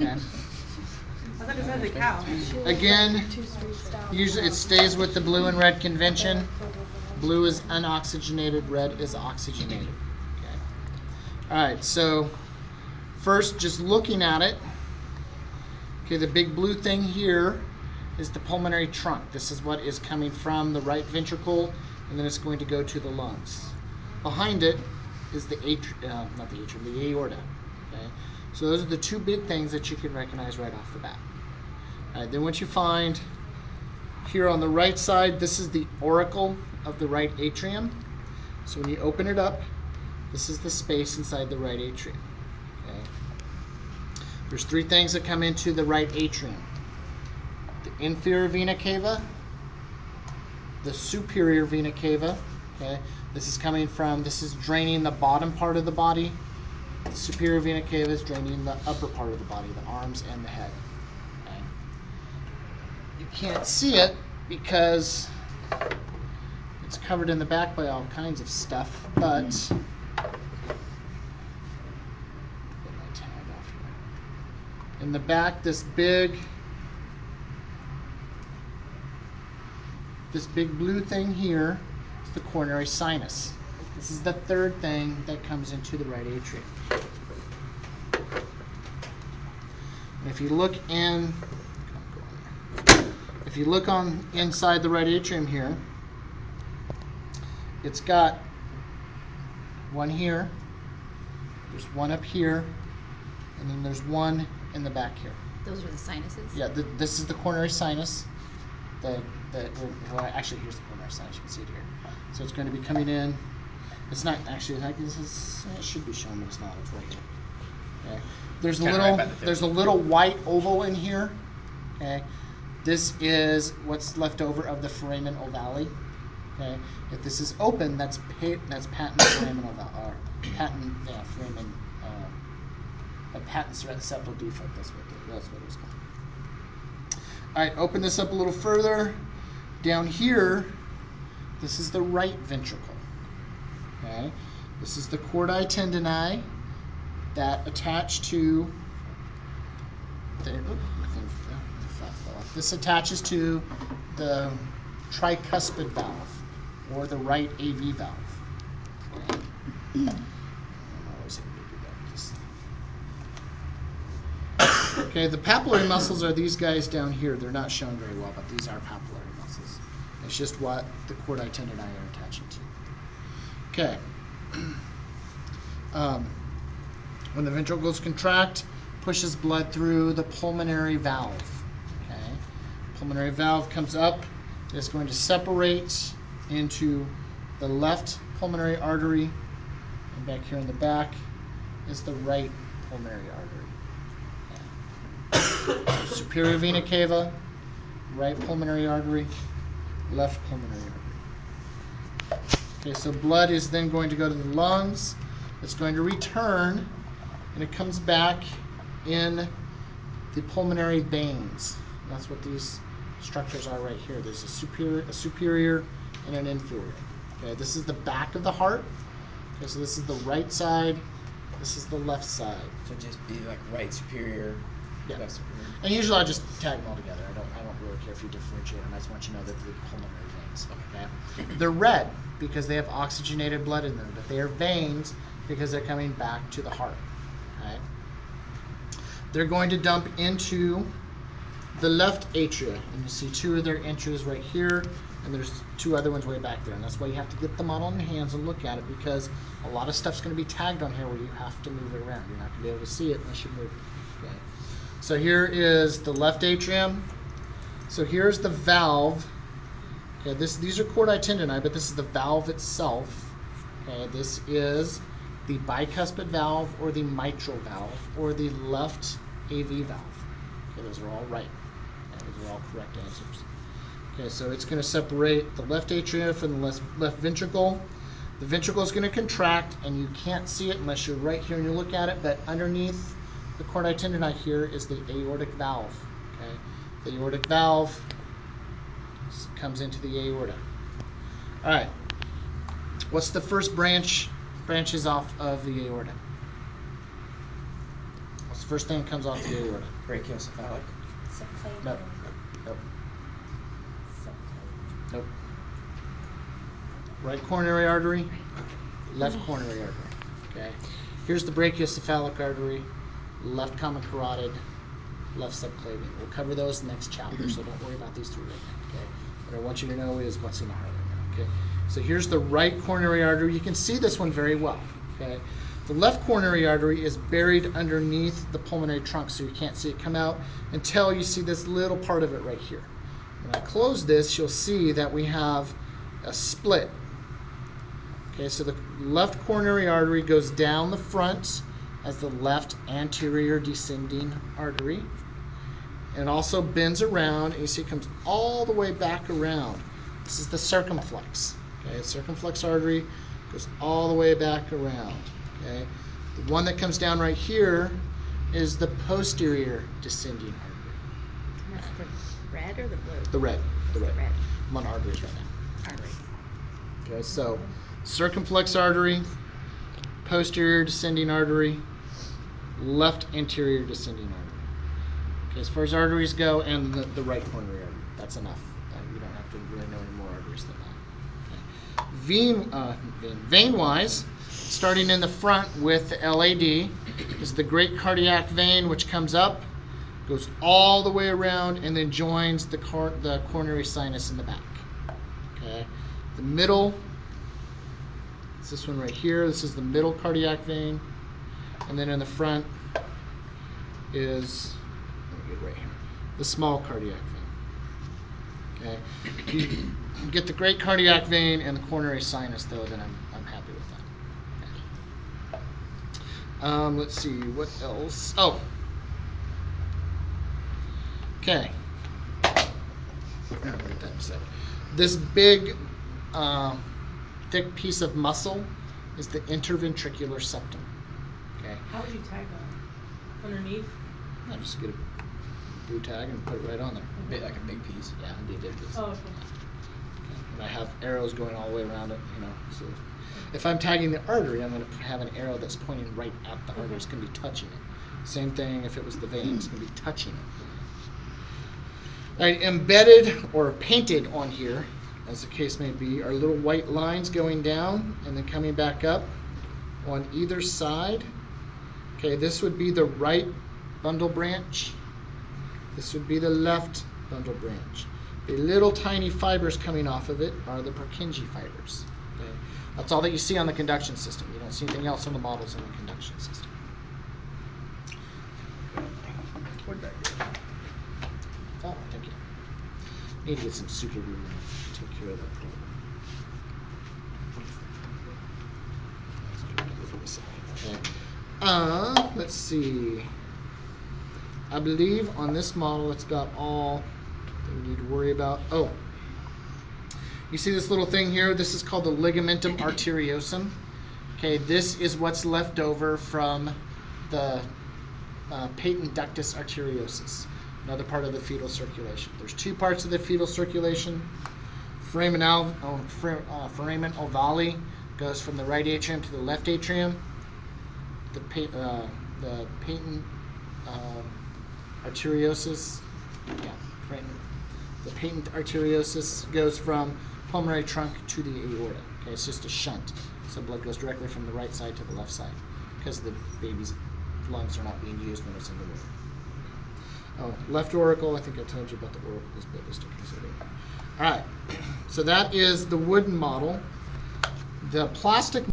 Okay. I thought it said the cow. Again, usually it stays with the blue and red convention. Blue is unoxygenated, red is oxygenated. Okay. All right, so first, just looking at it, okay, the big blue thing here is the pulmonary trunk. This is what is coming from the right ventricle, and then it's going to go to the lungs. Behind it is the not the atrium, the aorta. Okay, so those are the two big things that you can recognize right off the bat. All right, then what you find here on the right side, this is the auricle of the right atrium. So when you open it up, this is the space inside the right atrium. Okay. There's three things that come into the right atrium: the inferior vena cava, the superior vena cava. Okay, this is draining the bottom part of the body. The superior vena cava is draining the upper part of the body, the arms and the head. Okay. You can't see it because it's covered in the back by all kinds of stuff, but get my tag off here. In the back, this big blue thing here is the coronary sinus. This is the third thing that comes into the right atrium. And if you look on inside the right atrium here, it's got one here, there's one up here, and then there's one in the back here. Those are the sinuses? Yeah, this is the coronary sinus. Actually, here's the coronary sinus. You can see it here. So it's going to be coming in. It's not actually. It should be shown, but it's not. It's right here. Okay. There's a little white oval in here. Okay. This is what's left over of the foramen ovale. Okay. If this is open, that's patent foramen ovale, or patent foramen. A patent septal defect. That's what it was called. All right, open this up a little further. Down here, this is the right ventricle. Okay, this is the chordae tendineae that attach to. This attaches to the tricuspid valve or the right AV valve. Okay. Okay, the papillary muscles are these guys down here. They're not shown very well, but these are papillary muscles. It's just what the chordae tendineae are attaching to. Okay. When the ventricles contract, pushes blood through the pulmonary valve. Okay. Pulmonary valve comes up. It's going to separate into the left pulmonary artery, and back here in the back is the right pulmonary artery. Superior vena cava, right pulmonary artery, left pulmonary artery. Okay, so blood is then going to go to the lungs. It's going to return, and it comes back in the pulmonary veins. And that's what these structures are right here. There's a superior, and an inferior. Okay, this is the back of the heart. Okay, so this is the right side. This is the left side. So just be like right superior. Yeah. And usually I just tag them all together. I don't really care if you differentiate them. I just want you to know that they're the pulmonary veins. Okay. They're red because they have oxygenated blood in them, but they are veins because they're coming back to the heart. Okay. They're going to dump into the left atria, and you see two of their entries right here, and there's two other ones way back there. And that's why you have to get the model in your hands and look at it, because a lot of stuff's going to be tagged on here where you have to move it around. You're not going to be able to see it unless you move it. Okay. So here is the left atrium. So here's the valve. Okay, these are chordae tendineae, but this is the valve itself. Okay, this is the bicuspid valve or the mitral valve or the left AV valve. Okay, those are all right. Okay, those are all correct answers. Okay, so it's going to separate the left atrium from the left ventricle. The ventricle is going to contract, and you can't see it unless you're right here and you look at it, but underneath the chordae tendineae here is the aortic valve. Okay, the aortic valve comes into the aorta. All right, what's the first branches off of the aorta? What's the first thing that comes off the aorta? Brachiocephalic. Subclavian. Nope. Nope. Subclavian. Nope. Right coronary artery, left coronary artery. Okay. Here's the brachiocephalic artery, left common carotid, left subclavian. We'll cover those next chapter, so don't worry about these three right now. Okay. What I want you to know is what's in the heart right now. Okay. So here's the right coronary artery. You can see this one very well. Okay. The left coronary artery is buried underneath the pulmonary trunk, so you can't see it come out until you see this little part of it right here. When I close this, you'll see that we have a split. Okay, so the left coronary artery goes down the front as the left anterior descending artery. And it also bends around, and you see it comes all the way back around. This is the circumflex. Okay, circumflex artery goes all the way back around. Okay, the one that comes down right here is the posterior descending artery. That's the red or the blue? The red. The red. Red. I'm on arteries right now. Artery. Okay, so circumflex artery, posterior descending artery, left anterior descending artery. Okay, as far as arteries go, and the right coronary artery, that's enough. You don't have to really know any more arteries than that. Okay. Vein-wise, starting in the front with the LAD, is the great cardiac vein, which comes up, goes all the way around, and then joins the coronary sinus in the back. Okay, the middle. This one right here. This is the middle cardiac vein, and then in the front is, let me get right here, the small cardiac vein. Okay, if you get the great cardiac vein and the coronary sinus, though, then I'm happy with that. Okay. Let's see what else. Oh, okay. I'll get that in a sec. This big. Thick piece of muscle is the interventricular septum. Okay, How would you tag that? Underneath? I just get a blue tag and put it right on there. A bit like a big piece. Yeah, it'd be a big piece. Oh, okay. Okay. And I have arrows going all the way around it. You know, so if I'm tagging the artery, I'm going to have an arrow that's pointing right at the artery. It's going to be touching it. Same thing if it was the vein. It's going to be touching it. All right, embedded or painted on here, as the case may be, are little white lines going down and then coming back up on either side. Okay, this would be the right bundle branch. This would be the left bundle branch. The little tiny fibers coming off of it are the Purkinje fibers. Okay? That's all that you see on the conduction system. You don't see anything else on the models in the conduction system. Where'd that go? Oh, thank you. Need to get some super glue and take care of that problem. Okay. Let's see. I believe on this model that's about all that we need to worry about. Oh, you see this little thing here? This is called the ligamentum arteriosum. Okay, this is what's left over from the patent ductus arteriosus, another part of the fetal circulation. There's two parts of the fetal circulation. Foramen ovale goes from the right atrium to the left atrium. The patent arteriosus, the patent arteriosus goes from pulmonary trunk to the aorta. Okay, it's just a shunt, so blood goes directly from the right side to the left side because the baby's lungs are not being used when it's in the womb. Oh, left auricle, I think I told you about the auricles, but just to consider. All right, so that is the wooden model. The plastic